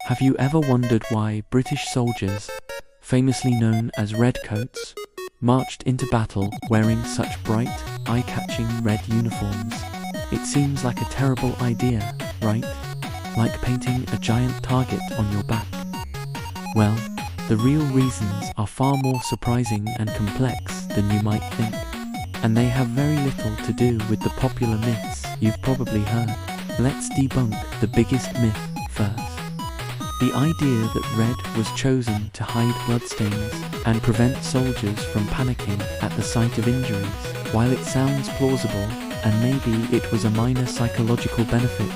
Have you ever wondered why British soldiers, famously known as Redcoats, marched into battle wearing such bright, eye-catching red uniforms? It seems like a terrible idea, right? Like painting a giant target on your back. Well, the real reasons are far more surprising and complex than you might think. And they have very little to do with the popular myths you've probably heard. Let's debunk the biggest myth first. The idea that red was chosen to hide bloodstains and prevent soldiers from panicking at the sight of injuries. While it sounds plausible, and maybe it was a minor psychological benefit,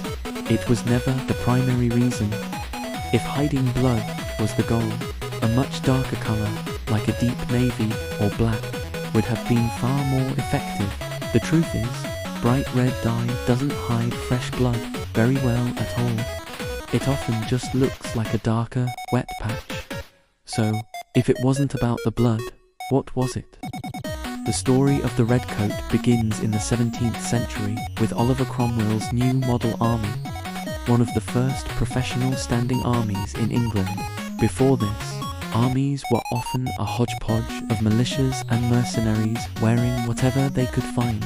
it was never the primary reason. If hiding blood was the goal, a much darker color, like a deep navy or black, would have been far more effective. The truth is, bright red dye doesn't hide fresh blood very well at all. It often just looks like a darker, wet patch. So, if it wasn't about the blood, what was it? The story of the Redcoat begins in the 17th century with Oliver Cromwell's New Model Army, one of the first professional standing armies in England. Before this, armies were often a hodgepodge of militias and mercenaries wearing whatever they could find.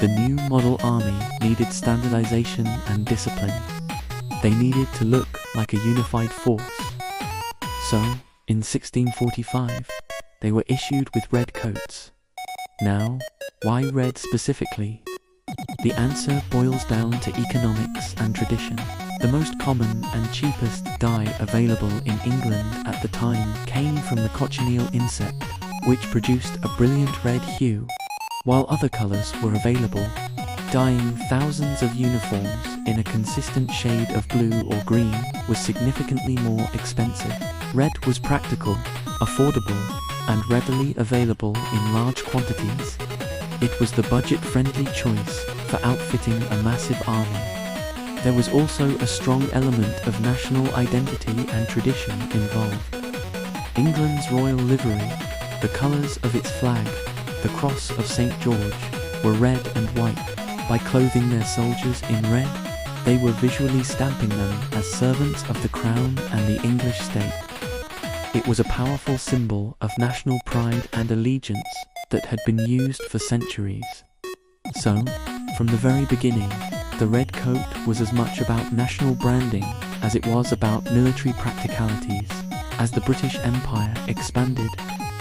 The New Model Army needed standardization and discipline. They needed to look like a unified force. So, in 1645, they were issued with red coats. Now, why red specifically? The answer boils down to economics and tradition. The most common and cheapest dye available in England at the time came from the cochineal insect, which produced a brilliant red hue, while other colors were available. Dyeing thousands of uniforms in a consistent shade of blue or green was significantly more expensive. Red was practical, affordable, and readily available in large quantities. It was the budget-friendly choice for outfitting a massive army. There was also a strong element of national identity and tradition involved. England's royal livery, the colours of its flag, the Cross of St. George, were red and white. By clothing their soldiers in red, they were visually stamping them as servants of the crown and the English state. It was a powerful symbol of national pride and allegiance that had been used for centuries. So, from the very beginning, the red coat was as much about national branding as it was about military practicalities. As the British Empire expanded,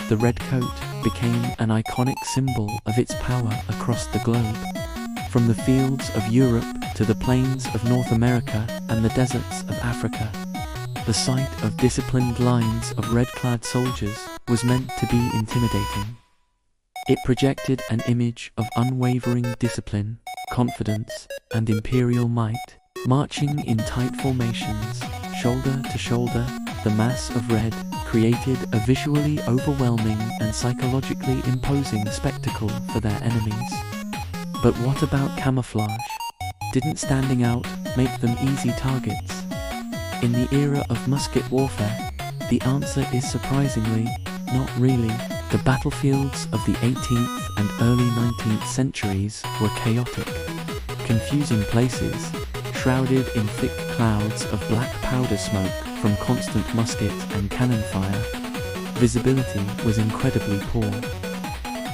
the red coat became an iconic symbol of its power across the globe. From the fields of Europe to the plains of North America and the deserts of Africa, the sight of disciplined lines of red-clad soldiers was meant to be intimidating. It projected an image of unwavering discipline, confidence, and imperial might. Marching in tight formations, shoulder to shoulder, the mass of red created a visually overwhelming and psychologically imposing spectacle for their enemies. But what about camouflage? Didn't standing out make them easy targets? In the era of musket warfare, the answer is surprisingly, not really. The battlefields of the 18th and early 19th centuries were chaotic, confusing places, shrouded in thick clouds of black powder smoke from constant musket and cannon fire. Visibility was incredibly poor.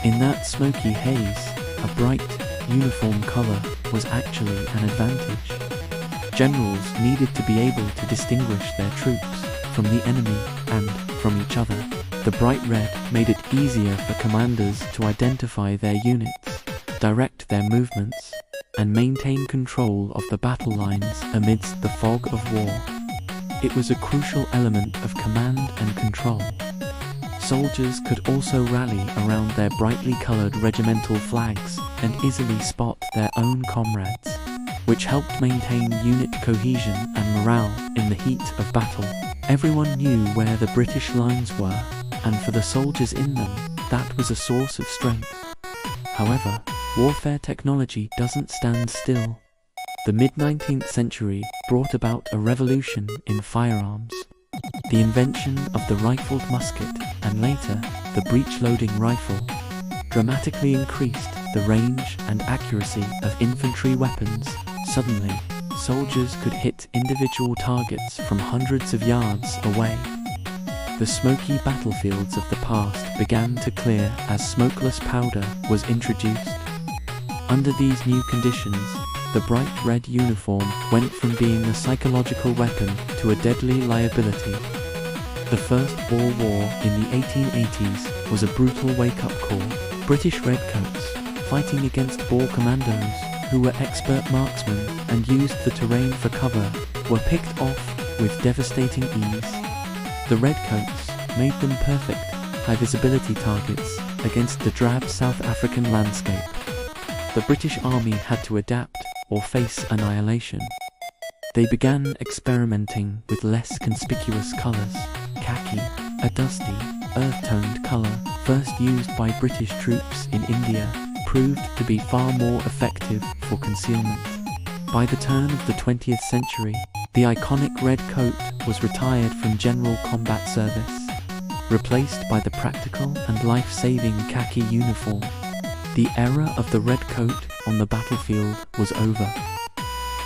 In that smoky haze, a bright, uniform color was actually an advantage. Generals needed to be able to distinguish their troops from the enemy and from each other. The bright red made it easier for commanders to identify their units, direct their movements, and maintain control of the battle lines amidst the fog of war. It was a crucial element of command and control. Soldiers could also rally around their brightly colored regimental flags and easily spot their own comrades, which helped maintain unit cohesion and morale in the heat of battle. Everyone knew where the British lines were, and for the soldiers in them, that was a source of strength. However, warfare technology doesn't stand still. The mid-19th century brought about a revolution in firearms. The invention of the rifled musket and later the breech-loading rifle dramatically increased the range and accuracy of infantry weapons. Suddenly, soldiers could hit individual targets from hundreds of yards away. The smoky battlefields of the past began to clear as smokeless powder was introduced. Under these new conditions, the bright red uniform went from being a psychological weapon to a deadly liability. The First Boer War in the 1880s was a brutal wake-up call. British Redcoats, fighting against Boer commandos, who were expert marksmen and used the terrain for cover, were picked off with devastating ease. The Redcoats made them perfect, high-visibility targets against the drab South African landscape. The British Army had to adapt or face annihilation. They began experimenting with less conspicuous colours. Khaki, a dusty, earth-toned colour, first used by British troops in India, proved to be far more effective for concealment. By the turn of the 20th century, the iconic red coat was retired from general combat service, replaced by the practical and life-saving khaki uniform. The era of the red coat on the battlefield was over.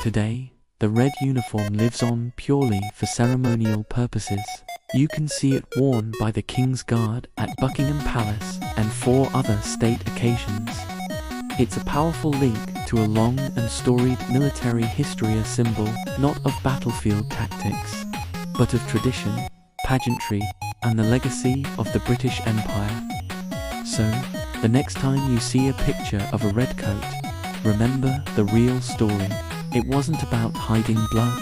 Today, the red uniform lives on purely for ceremonial purposes. You can see it worn by the King's Guard at Buckingham Palace and 4 other state occasions. It's a powerful link to a long and storied military history, a symbol not of battlefield tactics, but of tradition, pageantry, and the legacy of the British Empire. So, the next time you see a picture of a red coat, remember the real story. It wasn't about hiding blood.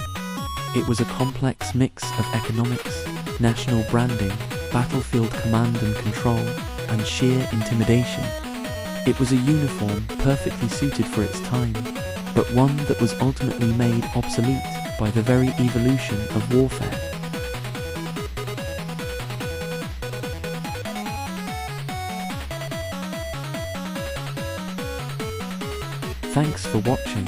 It was a complex mix of economics, national branding, battlefield command and control, and sheer intimidation. It was a uniform perfectly suited for its time, but one that was ultimately made obsolete by the very evolution of warfare. Thanks for watching.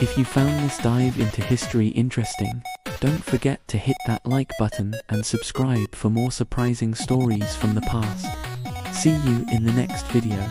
If you found this dive into history interesting, don't forget to hit that like button and subscribe for more surprising stories from the past. See you in the next video.